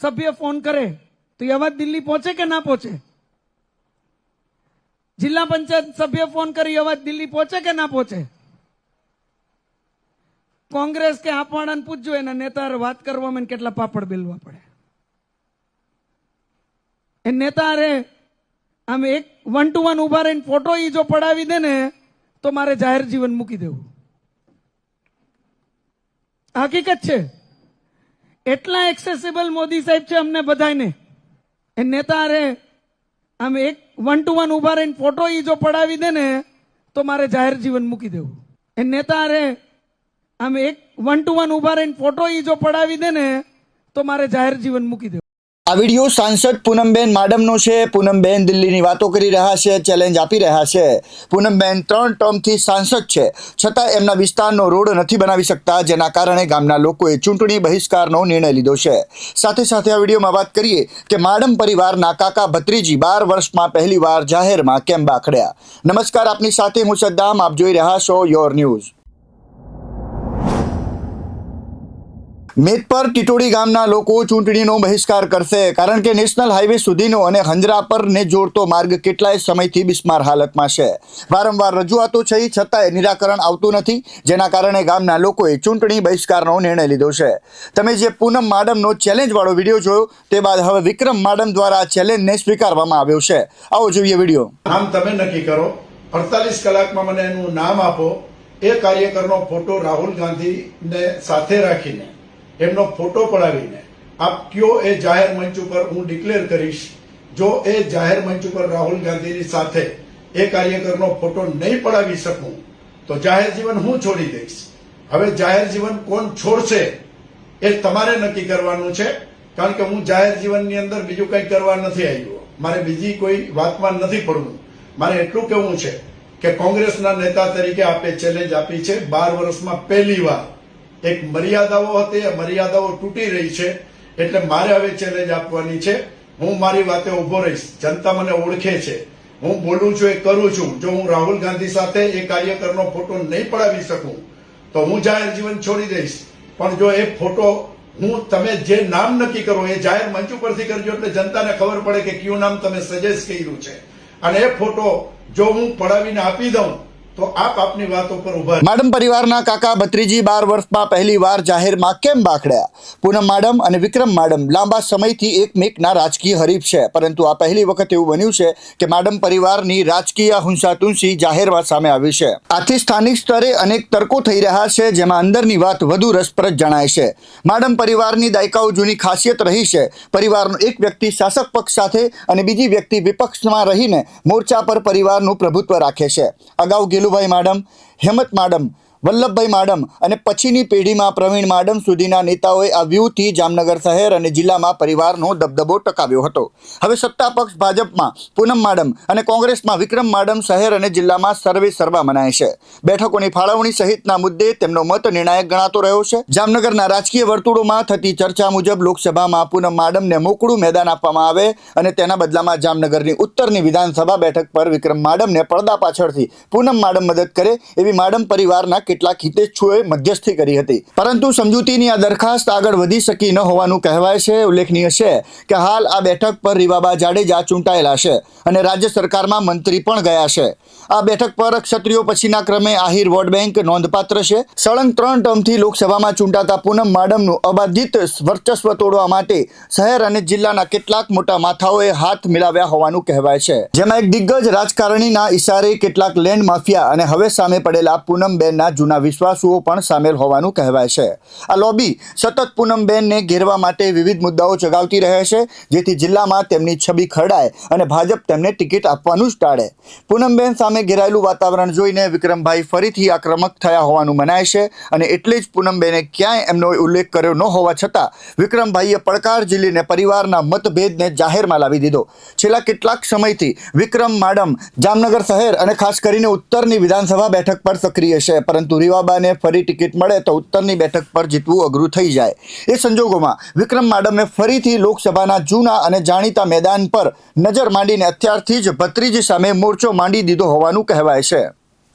सभ्य फोन करे तो ये आवाज दिल्ली पहुंचे कि ना पहुंचे? जिला पंचायत सभ्य फोन करे आवाज दिल्ली पहुंचे कि ना पहुंचे? कांग्रेस के आपवाड़ाने पूछજો એના નેતા વાત કરવામાં કેટલા પાપડ બેલવા પડે. એ નેતા રે આમ એક 1-to-1 ઉભા રહીને ફોટો ઈ જો પડાવી દે ને તો મારે જાહેર જીવન મૂકી દેવું. હકીકત છે. એટલા એક્સેસિબલ મોદી સાહેબ છે અમને બધાને. એ નેતા રે આમ એક 1-to-1 ઉભા રહીને ફોટો ઈ જો પડાવી દે ને તો મારે જાહેર જીવન મૂકી દેવું. એ નેતા રે આમ એક 1-to-1 ઉભા રહીને ફોટો ઈ જો પડાવી દે ને તો મારે જાહેર જીવન મૂકી દેવું. આ વિડીયો સાંસદ પૂનમબેન માડમનો છે. પૂનમબેન દિલ્હીની વાતો કરી રહ્યા છે, ચેલેન્જ આપી રહ્યા છે. પૂનમબેન 3 ટર્મથી સાંસદ છે, છતાં એમના વિસ્તારનો રોડ નથી બનાવી શકતા, જેના કારણે ગામના લોકોએ ચૂંટણી બહિષ્કારનો નિર્ણય લીધો છે. સાથે સાથે આ વિડીયોમાં વાત કરીએ કે માડમ પરિવારના કાકા ભત્રીજી 12 વર્ષમાં પહેલીવાર જાહેરમાં કેમ બાખડ્યા. નમસ્કાર, આપની સાથે હું સદ્દામ, આપ જોઈ રહ્યા છો યોર ન્યૂઝ. મેદપર ટીટોડી ગામના લોકો ચૂંટણીનો બહિષ્કાર કરશે, કારણ કે નેશનલ હાઈવે સુધીનો અને હંજરાપરને જોડતો માર્ગ કેટલાય સમયથી બિસ્માર હાલતમાં છે. વારંવાર રજૂઆતો થઈ છતાંય નિરાકરણ આવતું નથી, જેના કારણે ગામના લોકોએ ચૂંટણી બહિષ્કારનો નિર્ણય લીધો છે. તમે જે પૂનમ માડમનો ચેલેન્જવાળો વિડીયો જોયો તે બાદ હવે વિક્રમ માડમ દ્વારા ચેલેન્જને સ્વીકારવામાં આવ્યો છે. આવો જોઈએ વિડીયો. નામ તમે નક્કી કરો, 48 કલાકમાં મને એનું નામ આપો. એ કાર્યકરનો ફોટો રાહુલ ગાંધીને સાથે રાખીને એમનો ફોટો પડાવીને આપ કયો એ જાહેર મંચ ઉપર હું ડિક્લેર કરીશ. જો એ જાહેર મંચ ઉપર રાહુલ ગાંધીની સાથે એ કાર્યકરનો ફોટો નહીં પડાવી શકું તો જાહેર જીવન હું છોડી દઈશ. હવે જાહેર જીવન કોણ છોડશે એ તમારે નક્કી કરવાનું છે, કારણ કે હું જાહેર જીવનની અંદર બીજું કંઈ કરવા નથી આવ્યો. મારે બીજી કોઈ વાતમાં નથી પડવું. મારે એટલું કહેવું છે કે કોંગ્રેસના નેતા તરીકે આપે ચેલેન્જ આપી છે. 12 વર્ષમાં પહેલીવાર એક મર્યાદાઓ હતી, એ મર્યાદાઓ તૂટી રહી છે, એટલે મારે હવે ચેલેન્જ આપવાની છે. હું મારી વાતે ઉભો રહીશ. જનતા મને ઓળખે છે, હું બોલું છું એ કરું છું. જો હું રાહુલ ગાંધી સાથે એ કાર્યકરનો ફોટો નહીં પડાવી શકું તો હું જાહેર જીવન છોડી દઈશ. પણ જો એ ફોટો તમે જે નામ નક્કી કરો એ જાહેર મંચ ઉપરથી કરજો, એટલે જનતાને ખબર પડે કે કયું નામ તમે સજેસ્ટ કર્યું છે. અને એ ફોટો જો હું પડાવીને આપી દઉં તો આપ આપની વાતો પર ઉભા. માડમ પરિવારના કાકા ભત્રીજી 12 વર્ષમાં પહેલીવાર જાહેરમાં કેમ બાખડ્યા. પૂનમ માડમ અને વિક્રમ માડમ લાંબા સમયથી એકમેકના રાજકીય હરીફ છે, પરંતુ આ પહેલી વખત એવું બન્યું છે કે માડમ પરિવારની રાજકીય હુંસાતુંસી જાહેરમાં સામે આવી છે. આથી સ્થાનિક સ્તરે અનેક તર્કો થઈ રહ્યા છે, જેમાં અંદરની વાત વધુ રસપ્રદ જણાય છે. માડમ પરિવારની દાયકાઓ જૂની ખાસિયત રહી છે. પરિવારનો એક વ્યક્તિ શાસક પક્ષ સાથે અને બીજી વ્યક્તિ વિપક્ષમાં રહીને મોરચા પર પરિવારનું પ્રભુત્વ રાખે છે. અગાઉ ગેલુભાઈ માડમ, હેમત માડમ, વલ્લભભાઈ માડમ અને પછીની પેઢીમાં પ્રવીણ માડમ સુધીના નેતાઓએ આ વ્યૂહથી જામનગર શહેર અને જિલ્લામાં પરિવારનો દબદબો ટકાવ્યો હતો. હવે સત્તા પક્ષ ભાજપમાં પૂનમ માડમ અને કોંગ્રેસમાં વિક્રમ માડમ શહેર અને જિલ્લામાં સર્વે સર્વા મનાય છે. બેઠકોની ફાળવણી સહિતના મુદ્દે તેમનો મત નિર્ણાયક ગણાતો રહ્યો છે. જામનગરના રાજકીય વર્તુળોમાં થતી ચર્ચા મુજબ લોકસભામાં પૂનમ માડમને મોકળું મેદાન આપવામાં આવે અને તેના બદલામાં જામનગરની ઉત્તરની વિધાનસભા બેઠક પર વિક્રમ માડમને પડદા પાછળથી પૂનમ માડમ મદદ કરે એવી માડમ પરિવારના કેટલાક હિતેચ્છુઓએ મધ્યસ્થી કરી હતી. પરંતુ સમજૂતીની આ દરખાસ્ત આગળ વધી શકી ન હોવાનું કહેવાય છે. ઉલ્લેખનીય છે કે હાલ આ બેઠક પર રીવાબા જાડેજા ચૂંટાયેલા છે અને રાજ્ય સરકારમાં મંત્રી પણ ગયા છે. આ બેઠક પર ક્ષત્રિયો પછીના ક્રમે આહિર વોટ બેંક નોંધપાત્ર છે. સળંગ 3 ટર્મથી લોકસભામાં ચૂંટાતા પૂનમ માડમનું અબાધિત વર્ચસ્વ તોડવા માટે શહેર અને જિલ્લાના કેટલાક મોટા માથાઓએ હાથ મિલાવ્યા હોવાનું કહેવાય છે, જેમાં એક દિગ્ગજ રાજકારણીના ઇશારે કેટલાક લેન્ડ માફિયા અને હવે સામે પડેલા પૂનમબેનના જૂના વિશ્વાસુઓ પણ સામેલ હોવાનું કહેવાય છે. આ લોબી સતત પૂનમબેનને ઘેરવા માટે વિવિધ મુદ્દાઓ ચગાવતી રહે છે, જેથી જિલ્લામાં તેમની છબી ખરડાય અને ભાજપ તેમને ટિકિટ આપવાનું જ ટાળે. પૂનમબેન સામે ઘેરાયેલું વાતાવરણ જોઈને વિક્રમભાઈ ફરીથી આક્રમક થયા હોવાનું મનાય છે અને એટલે જ પૂનમબેને ક્યાંય એમનો ઉલ્લેખ કર્યો ન હોવા છતાં વિક્રમભાઈએ પડકાર ઝીલીને પરિવારના મતભેદને જાહેરમાં લાવી દીધો. છેલ્લા કેટલાક સમયથી વિક્રમ માડમ જામનગર શહેર અને ખાસ કરીને ઉત્તરની વિધાનસભા બેઠક પર સક્રિય છે, પરંતુ રીવાબાને ફરી ટિકિટ મળે તો ઉત્તરની બેઠક પર જીતવું અઘરું થઈ જાય. એ સંજોગોમાં વિક્રમ માડમે ફરીથી લોકસભાના જૂના અને જાણીતા મેદાન પર નજર માંડીને અત્યારથી જ ભત્રીજી સામે મોરચો માંડી દીધો હોવાનું કહેવાય છે.